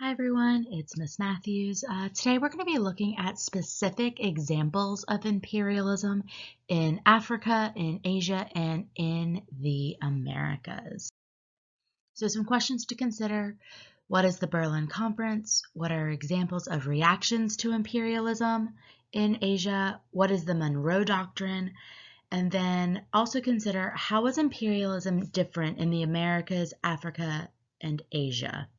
Hi everyone, it's Miss Matthews. Today we're going to be looking at specific examples of imperialism in Africa, in Asia, and in the Americas. So some questions to consider. What is the Berlin Conference? What are examples of reactions to imperialism in Asia? What is the Monroe Doctrine? And then also consider, how is imperialism different in the Americas, Africa, and Asia?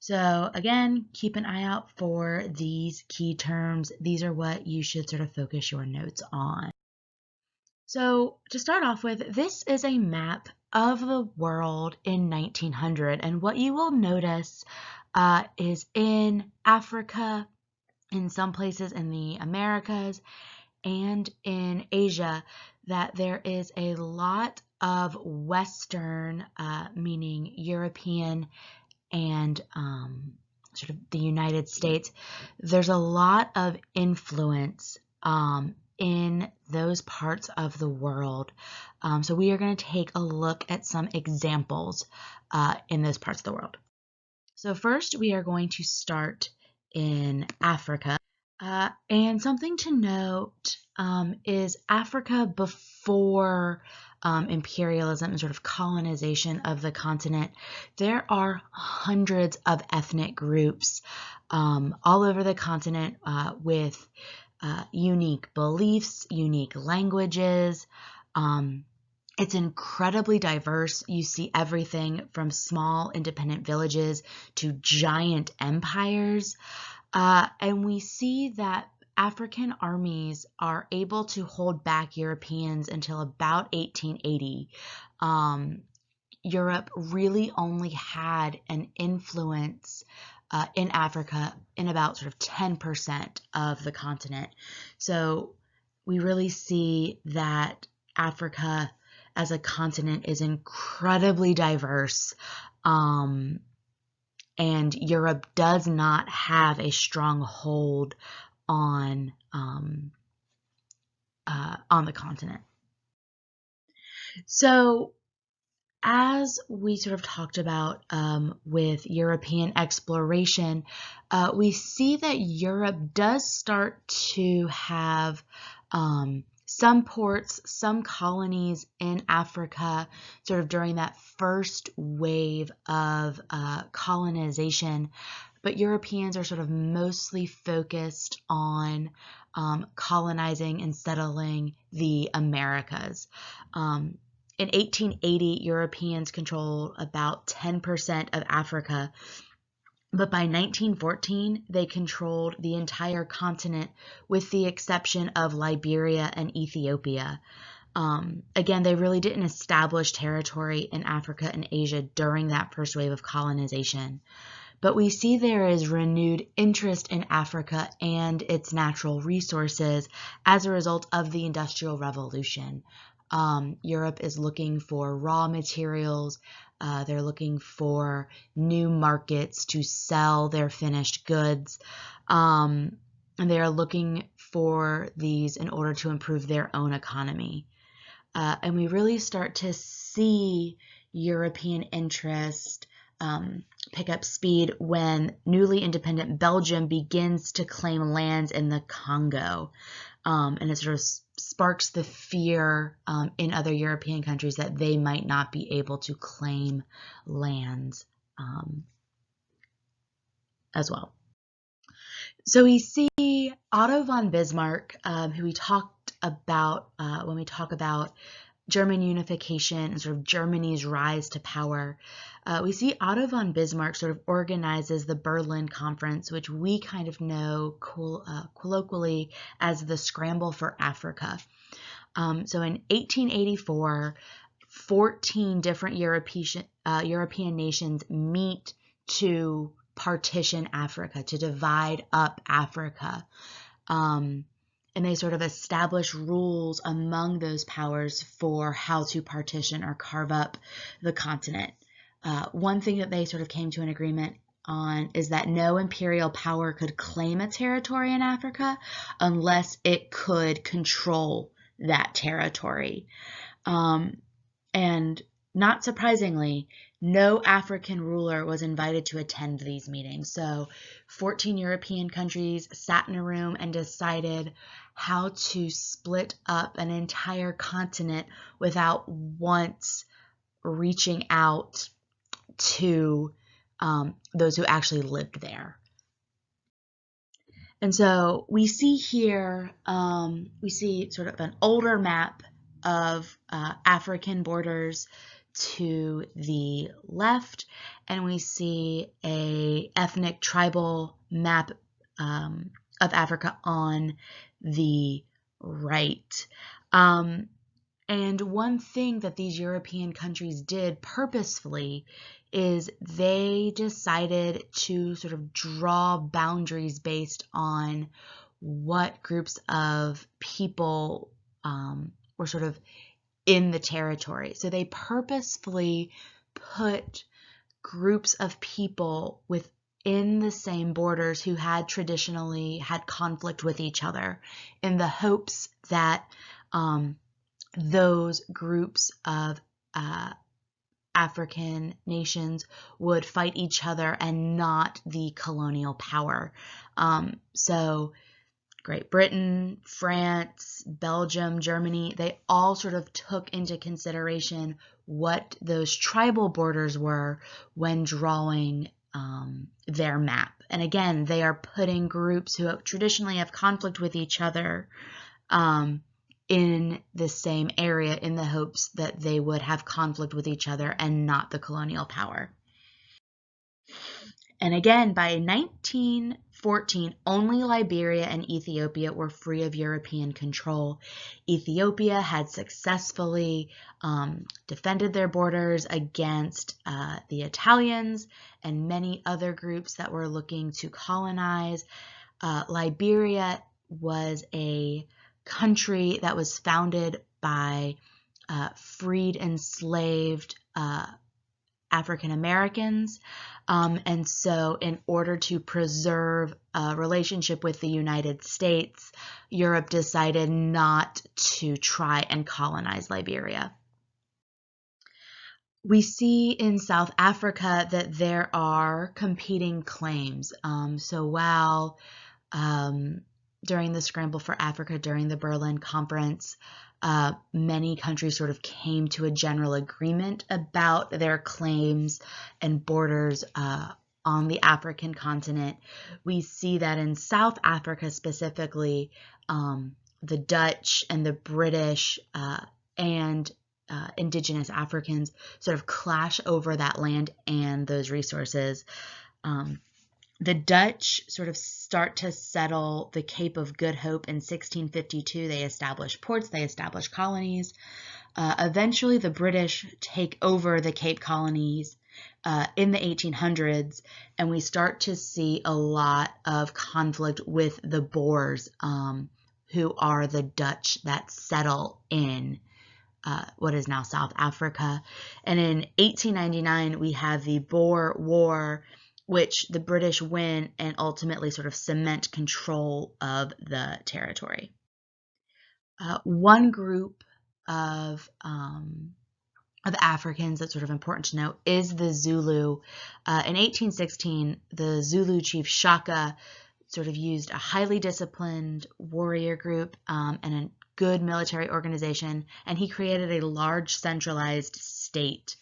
So again, keep an eye out for these key terms. These are what you should sort of focus your notes on. So to start off with, this is a map of the world in 1900. And what you will notice is in Africa, in some places in the Americas, and in Asia, that there is a lot of Western, meaning European and sort of the United States, there's a lot of influence in those parts of the world. So we are going to take a look at some examples in those parts of the world. So first, we are going to start in Africa. And something to note is Africa before imperialism and sort of colonization of the continent. There are hundreds of ethnic groups all over the continent with unique beliefs, unique languages. It's incredibly diverse. You see everything from small independent villages to giant empires. And we see that African armies are able to hold back Europeans until about 1880. Europe really only had an influence in Africa in about sort of 10% of the continent. So we really see that Africa as a continent is incredibly diverse. And Europe does not have a strong hold on the continent. So as we sort of talked about with European exploration, we see that Europe does start to have some ports, some colonies in Africa, sort of during that first wave of colonization, but Europeans are sort of mostly focused on colonizing and settling the Americas. In 1880, Europeans controlled about 10% of Africa, but by 1914, they controlled the entire continent with the exception of Liberia and Ethiopia. Again, they really didn't establish territory in Africa and Asia during that first wave of colonization. But we see there is renewed interest in Africa and its natural resources as a result of the Industrial Revolution. Europe is looking for raw materials. They're looking for new markets to sell their finished goods. And they are looking for these in order to improve their own economy. And we really start to see European interest pick up speed when newly independent Belgium begins to claim lands in the Congo. And it sort of sparks the fear in other European countries that they might not be able to claim lands as well. So we see Otto von Bismarck, who we talked about when we talk about German unification and sort of Germany's rise to power. We see Otto von Bismarck sort of organizes the Berlin Conference, which we kind of know colloquially as the Scramble for Africa. So in 1884, 14 different European nations meet to partition Africa, to divide up Africa. And they sort of establish rules among those powers for how to partition or carve up the continent. One thing that they sort of came to an agreement on is that no imperial power could claim a territory in Africa unless it could control that territory. And not surprisingly, no African ruler was invited to attend these meetings. So 14 European countries sat in a room and decided how to split up an entire continent without once reaching out to those who actually lived there. And so we see here, we see sort of an older map of African borders to the left, and we see a ethnic tribal map of Africa on the right. And one thing that these European countries did purposefully is they decided to sort of draw boundaries based on what groups of people were sort of in the territory. So they purposefully put groups of people within the same borders who had traditionally had conflict with each other in the hopes that those groups of African nations would fight each other and not the colonial power. So Great Britain, France, Belgium, Germany, they all sort of took into consideration what those tribal borders were when drawing their map. And again, they are putting groups who traditionally have conflict with each other in the same area in the hopes that they would have conflict with each other and not the colonial power. And again, by 1914, only Liberia and Ethiopia were free of European control. Ethiopia had successfully defended their borders against the Italians and many other groups that were looking to colonize. Liberia was a country that was founded by freed, enslaved African Americans. And so in order to preserve a relationship with the United States, Europe decided not to try and colonize Liberia. We see in South Africa that there are competing claims. So while during the Scramble for Africa, during the Berlin Conference, many countries sort of came to a general agreement about their claims and borders on the African continent. We see that in South Africa specifically, the Dutch and the British and indigenous Africans sort of clash over that land and those resources. The Dutch sort of start to settle the Cape of Good Hope in 1652. They establish ports, they establish colonies. Eventually, the British take over the Cape colonies in the 1800s, and we start to see a lot of conflict with the Boers, who are the Dutch that settle in what is now South Africa. And in 1899, we have the Boer War, which the British win and ultimately sort of cement control of the territory. One group of Africans that's sort of important to note is the Zulu. In 1816, the Zulu chief Shaka sort of used a highly disciplined warrior group and a good military organization, and he created a large centralized state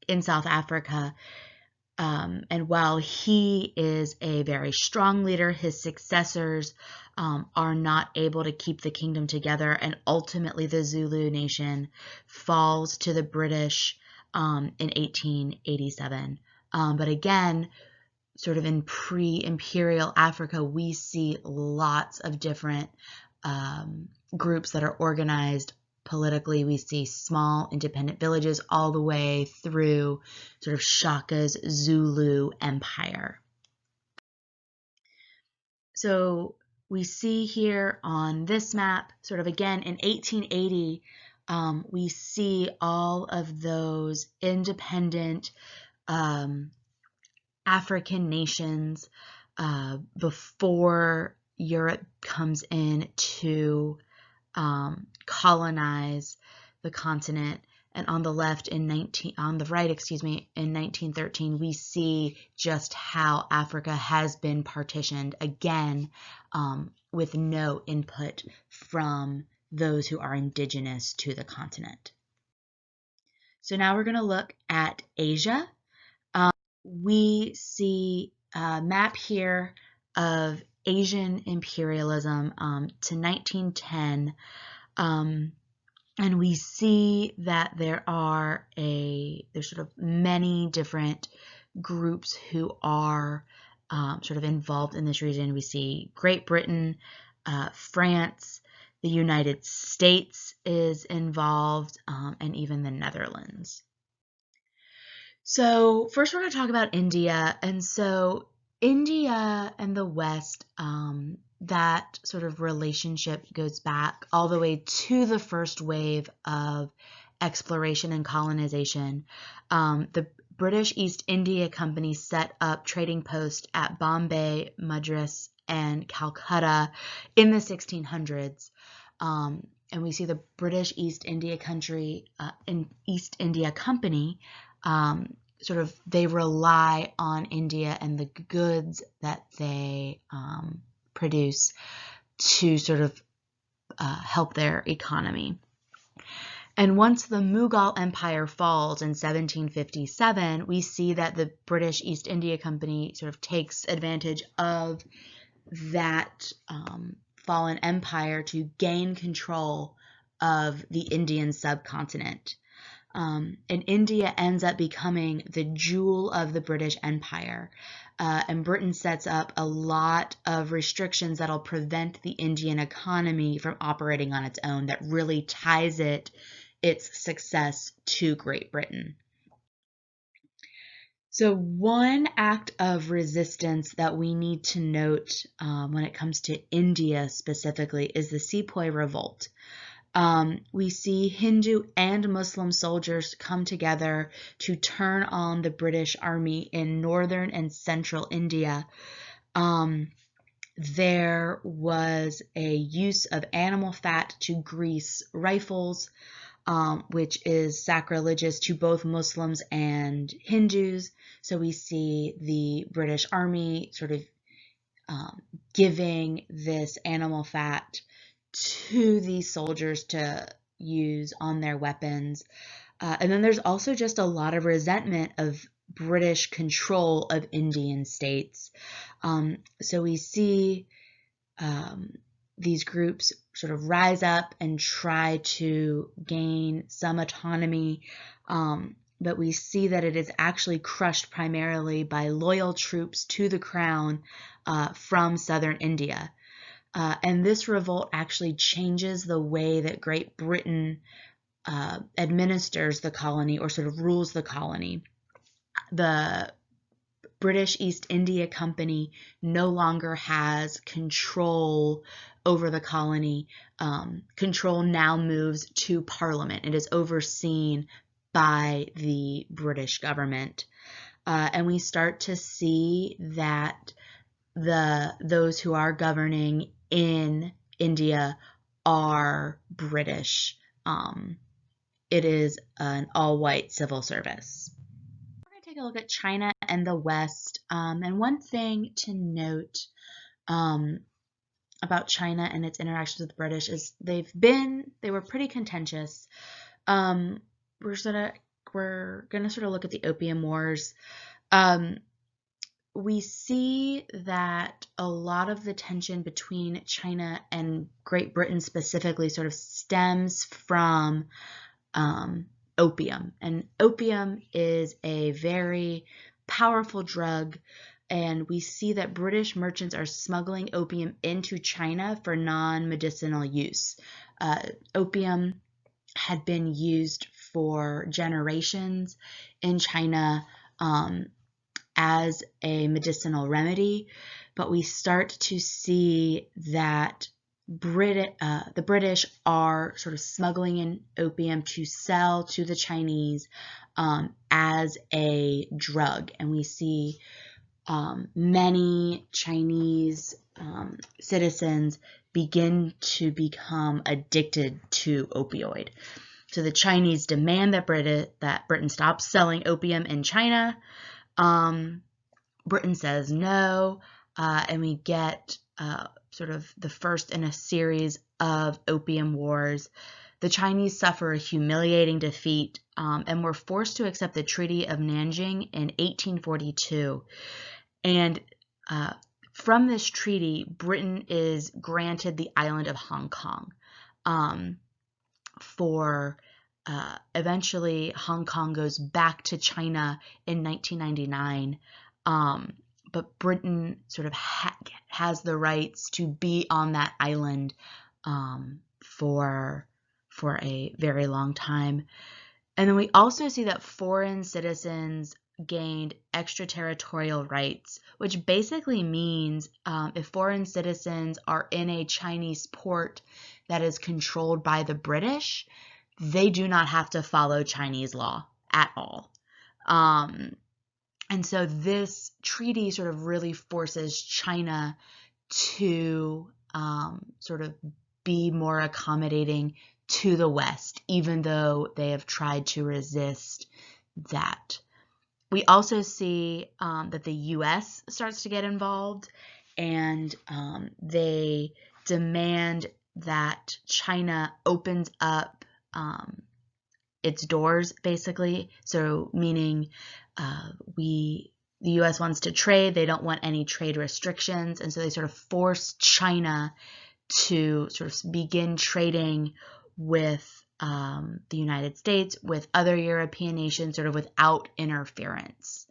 in South Africa. And while he is a very strong leader, his successors are not able to keep the kingdom together, and ultimately the Zulu nation falls to the British in 1887. But again, sort of in pre-imperial Africa, we see lots of different groups that are organized politically. We see small independent villages all the way through sort of Shaka's Zulu empire. So we see here on this map, sort of again in 1880, we see all of those independent African nations before Europe comes in to colonize the continent. And on the left on the right, in 1913, we see just how Africa has been partitioned again, with no input from those who are indigenous to the continent. So now we're going to look at Asia. We see a map here of Asian imperialism to 1910, and we see that there's sort of many different groups who are sort of involved in this region. We see Great Britain, France, the United States is involved, and even the Netherlands. So first we're going to talk about India. And so India and the West, that sort of relationship goes back all the way to the first wave of exploration and colonization. The British East India Company set up trading posts at Bombay, Madras, and Calcutta in the 1600s. And we see the British East India Company they rely on India and the goods that they produce to sort of help their economy. And once the Mughal Empire falls in 1757, we see that the British East India Company sort of takes advantage of that fallen empire to gain control of the Indian subcontinent. And India ends up becoming the jewel of the British Empire. And Britain sets up a lot of restrictions that'll prevent the Indian economy from operating on its own, that really ties its success to Great Britain. So one act of resistance that we need to note when it comes to India specifically is the Sepoy Revolt. We see Hindu and Muslim soldiers come together to turn on the British Army in northern and central India. There was a use of animal fat to grease rifles, which is sacrilegious to both Muslims and Hindus. So we see the British Army sort of giving this animal fat to these soldiers to use on their weapons. And then there's also just a lot of resentment of British control of Indian states. So we see these groups sort of rise up and try to gain some autonomy, but we see that it is actually crushed primarily by loyal troops to the crown from southern India. And this revolt actually changes the way that Great Britain administers the colony, or sort of rules the colony. The British East India Company no longer has control over the colony. Control now moves to Parliament. It is overseen by the British government. And we start to see that those who are governing in India are British. It is an all-white civil service. We're going to take a look at China and the West. And one thing to note about China and its interactions with the British is they were pretty contentious. We're going to sort of look at the Opium Wars. We see that a lot of the tension between China and Great Britain specifically sort of stems from opium. And opium is a very powerful drug, and we see that British merchants are smuggling opium into China for non-medicinal use. Opium had been used for generations in China as a medicinal remedy, but we start to see that the British are sort of smuggling in opium to sell to the Chinese as a drug, and we see many Chinese citizens begin to become addicted to opioid. So the Chinese demand that Britain stop selling opium in China. Britain says no, and we get sort of the first in a series of opium wars. The Chinese suffer a humiliating defeat and were forced to accept the Treaty of Nanjing in 1842. And from this treaty, Britain is granted the island of Hong Kong. Eventually, Hong Kong goes back to China in 1999. But Britain sort of has the rights to be on that island for a very long time. And then we also see that foreign citizens gained extraterritorial rights, which basically means if foreign citizens are in a Chinese port that is controlled by the British, they do not have to follow Chinese law at all. And so this treaty sort of really forces China to sort of be more accommodating to the West, even though they have tried to resist that. We also see that the U.S. starts to get involved, and they demand that China opens up its doors, basically. So meaning the U.S. wants to trade, they don't want any trade restrictions, and so they sort of force China to sort of begin trading with the United States, with other European nations, sort of without interference.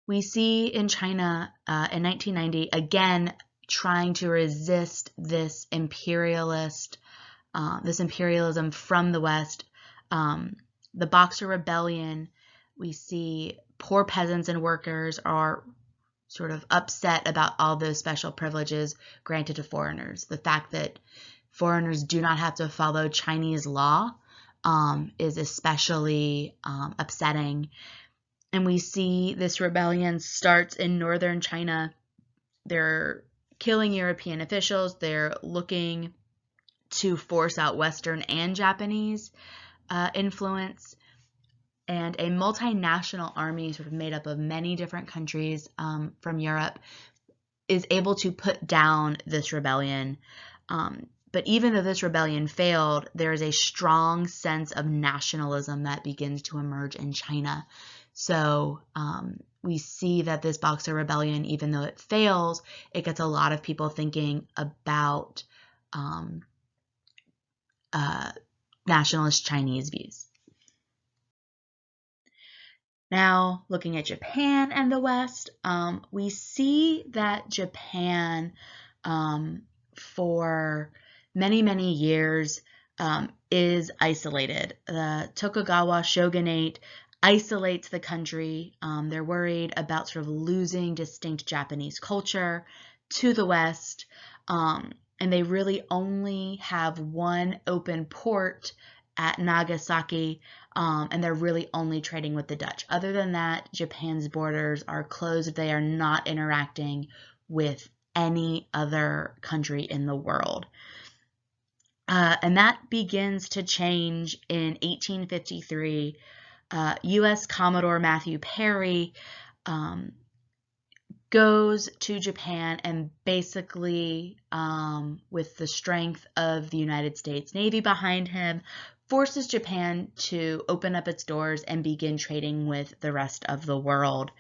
We see in China in 1990, again, trying to resist this imperialism from the West. The Boxer Rebellion, we see poor peasants and workers are sort of upset about all those special privileges granted to foreigners. The fact that foreigners do not have to follow Chinese law is especially upsetting. And we see this rebellion starts in northern China. They're killing European officials. They're looking to force out Western and Japanese influence. And a multinational army sort of made up of many different countries from Europe is able to put down this rebellion. But even though this rebellion failed, there is a strong sense of nationalism that begins to emerge in China. So we see that this Boxer Rebellion, even though it fails, it gets a lot of people thinking about nationalist Chinese views. Now, looking at Japan and the West, we see that Japan, for many, many years, is isolated. The Tokugawa shogunate isolates the country. They're worried about sort of losing distinct Japanese culture to the West, and they really only have one open port at Nagasaki, and they're really only trading with the Dutch. Other than that, Japan's borders are closed. They are not interacting with any other country in the world. And that begins to change in 1853. U.S. Commodore Matthew Perry goes to Japan and basically, with the strength of the United States Navy behind him, forces Japan to open up its doors and begin trading with the rest of the world.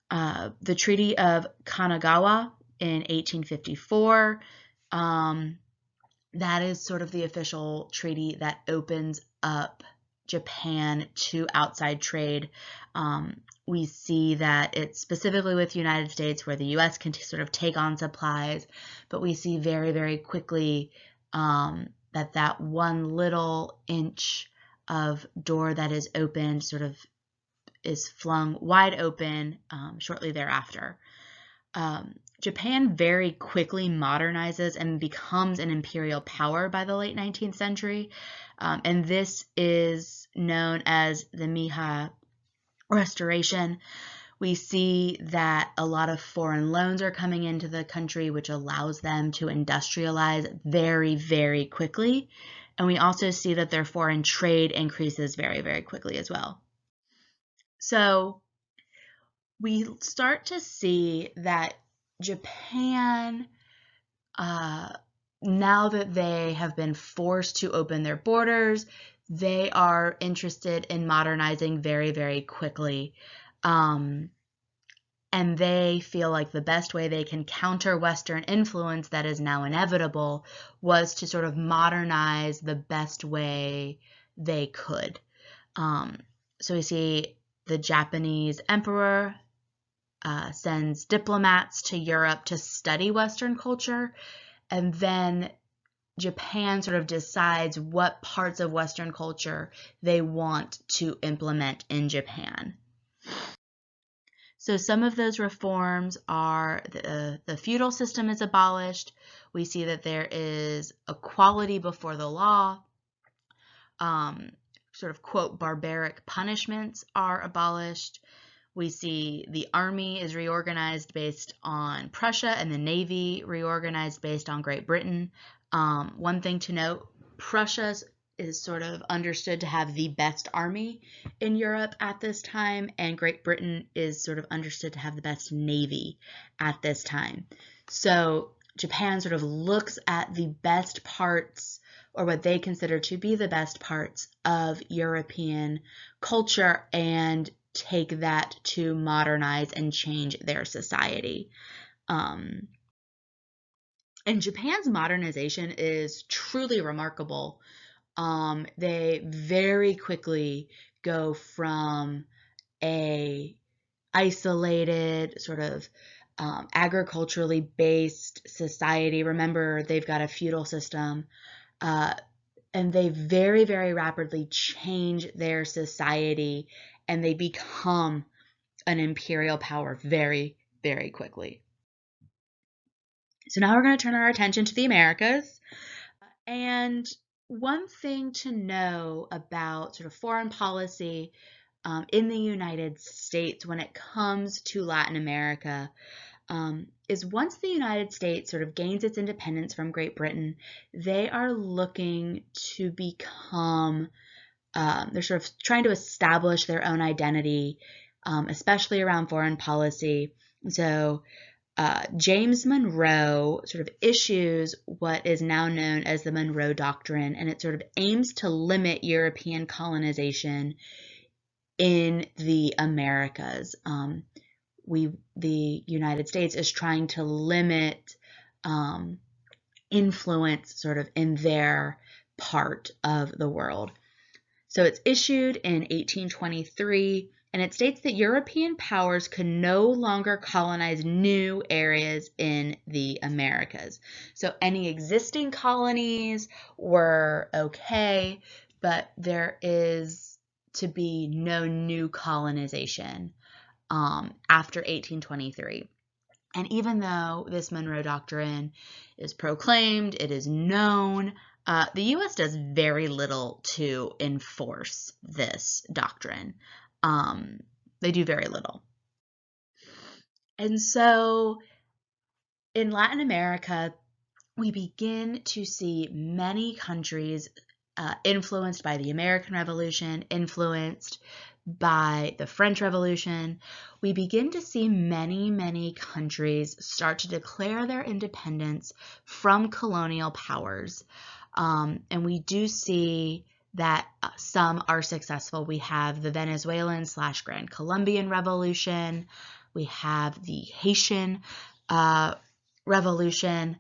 The Treaty of Kanagawa in 1854, that is sort of the official treaty that opens up Japan to outside trade. We see that it's specifically with the United States where the U.S. can sort of take on supplies, but we see very, very quickly that one little inch of door that is opened sort of is flung wide open shortly thereafter. Japan very quickly modernizes and becomes an imperial power by the late 19th century, and this is known as the Meiji Restoration. We see that a lot of foreign loans are coming into the country, which allows them to industrialize very, very quickly. And we also see that their foreign trade increases very, very quickly as well. So we start to see that Japan, now that they have been forced to open their borders, they are interested in modernizing very, very quickly. And they feel like the best way they can counter Western influence that is now inevitable was to sort of modernize the best way they could. So we see the Japanese emperor sends diplomats to Europe to study Western culture, and then Japan sort of decides what parts of Western culture they want to implement in Japan. So some of those reforms are the feudal system is abolished. We see that there is equality before the law. Sort of, quote, barbaric punishments are abolished. We see the army is reorganized based on Prussia and the navy reorganized based on Great Britain. One thing to note, Prussia is sort of understood to have the best army in Europe at this time, and Great Britain is sort of understood to have the best navy at this time. So Japan sort of looks at the best parts, or what they consider to be the best parts of European culture, and take that to modernize and change their society. And Japan's modernization is truly remarkable. They very quickly go from a isolated sort of agriculturally based society. Remember, they've got a feudal system, and they very, very rapidly change their society, and they become an imperial power very, very quickly. So now we're going to turn our attention to the Americas. And one thing to know about sort of foreign policy in the United States when it comes to Latin America is once the United States sort of gains its independence from Great Britain, they are looking to become, they're sort of trying to establish their own identity, especially around foreign policy. So James Monroe sort of issues what is now known as the Monroe Doctrine, and it sort of aims to limit European colonization in the Americas. The United States is trying to limit influence sort of in their part of the world. So it's issued in 1823, and it states that European powers could no longer colonize new areas in the Americas. So any existing colonies were okay, but there is to be no new colonization after 1823. And even though this Monroe Doctrine is proclaimed, it is known, the U.S. does very little to enforce this doctrine. They do very little. And so in Latin America, we begin to see many countries influenced by the American Revolution, influenced by the French Revolution. We begin to see many, many countries start to declare their independence from colonial powers. And we do see that some are successful. We have the Venezuelan/Grand Colombian Revolution. We have the Haitian Revolution.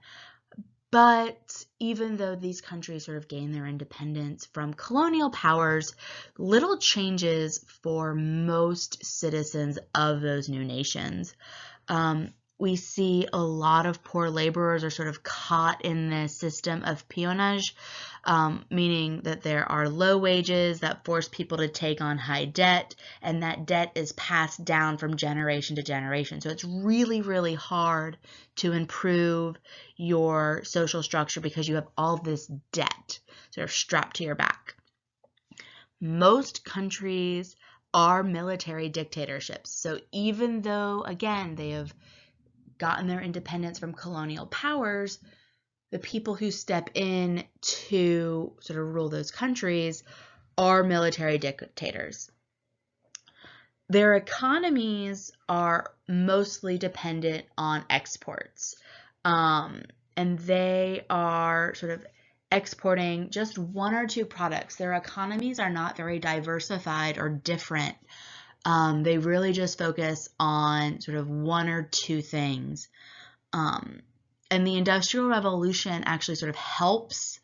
But even though these countries sort of gain their independence from colonial powers, little changes for most citizens of those new nations. We see a lot of poor laborers are sort of caught in this system of peonage, meaning that there are low wages that force people to take on high debt, and that debt is passed down from generation to generation. So it's really, really hard to improve your social structure because you have all this debt sort of strapped to your back. Most countries are military dictatorships. So even though, again, they have gotten their independence from colonial powers, the people who step in to sort of rule those countries are military dictators. Their economies are mostly dependent on exports, and they are sort of exporting just one or two products. Their economies are not very diversified or different. They really just focus on sort of one or two things. And the Industrial Revolution actually sort of helps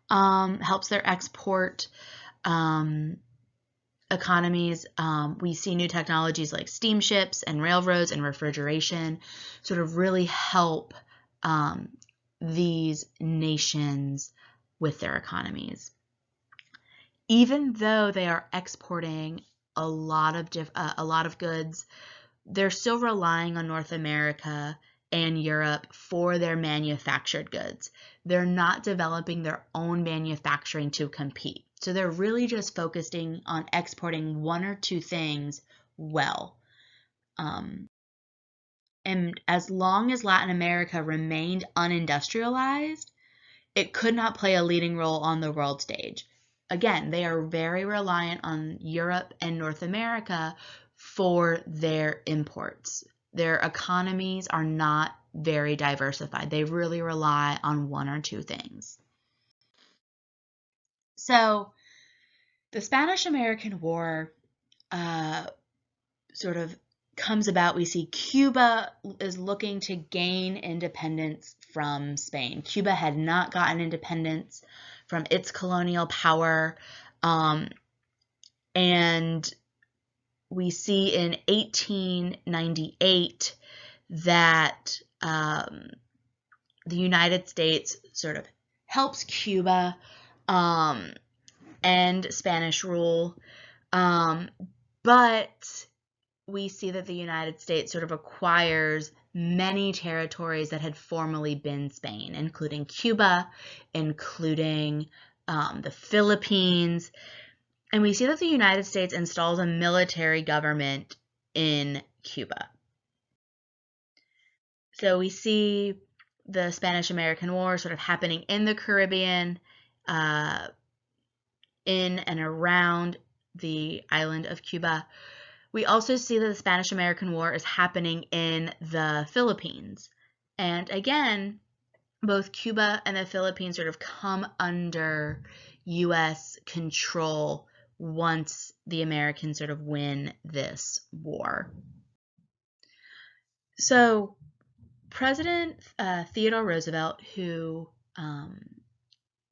their export economies. We see new technologies like steamships and railroads and refrigeration sort of really help these nations with their economies. Even though they are exporting a lot of goods, they're still relying on North America and Europe for their manufactured goods. They're not developing their own manufacturing to compete. So they're really just focusing on exporting one or two things well. And as long as Latin America remained unindustrialized, it could not play a leading role on the world stage. Again, they are very reliant on Europe and North America for their imports. Their economies are not very diversified. They really rely on one or two things. So the Spanish-American War sort of comes about. We see Cuba is looking to gain independence from Spain. Cuba had not gotten independence from its colonial power, and we see in 1898 that the United States sort of helps Cuba end Spanish rule, but we see that the United States sort of acquires many territories that had formerly been Spain, including Cuba, including the Philippines. And we see that the United States installs a military government in Cuba. So we see the Spanish-American War sort of happening in the Caribbean, in and around the island of Cuba. We also see that the Spanish-American War is happening in the Philippines. And again, both Cuba and the Philippines sort of come under U.S. control once the Americans sort of win this war. So President Theodore Roosevelt, who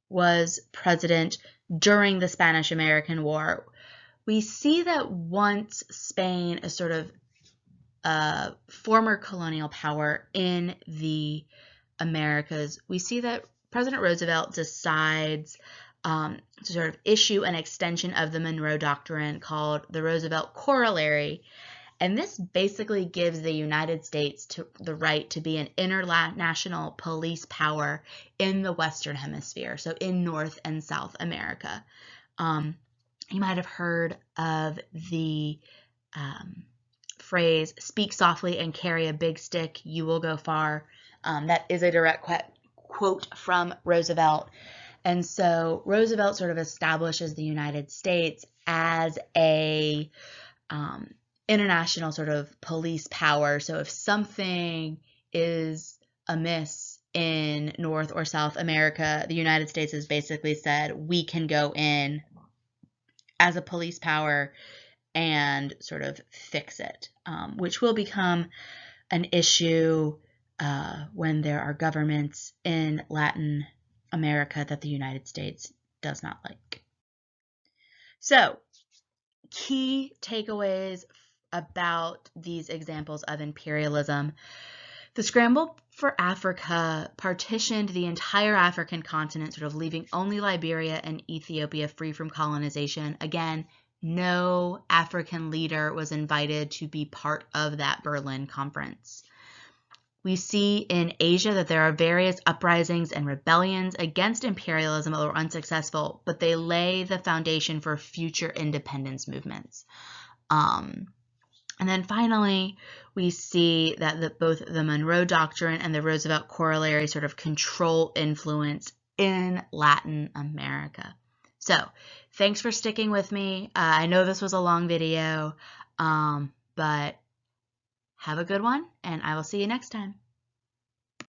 was president during the Spanish-American War, we see that once Spain is sort of a former colonial power in the Americas, we see that President Roosevelt decides to sort of issue an extension of the Monroe Doctrine called the Roosevelt Corollary. And this basically gives the United States the right to be an international police power in the Western Hemisphere, so in North and South America. You might have heard of the phrase, "Speak softly and carry a big stick, you will go far." That is a direct quote from Roosevelt. And so Roosevelt sort of establishes the United States as a international sort of police power. So if something is amiss in North or South America, the United States has basically said, we can go in as a police power and sort of fix it, which will become an issue when there are governments in Latin America that the United States does not like. So, key takeaways about these examples of imperialism. The scramble for Africa partitioned the entire African continent, sort of leaving only Liberia and Ethiopia free from colonization. Again, no African leader was invited to be part of that Berlin Conference. We see in Asia that there are various uprisings and rebellions against imperialism that were unsuccessful, but they lay the foundation for future independence movements. And And then finally, we see that both the Monroe Doctrine and the Roosevelt Corollary sort of control influence in Latin America. So thanks for sticking with me. I know this was a long video, but have a good one, and I will see you next time.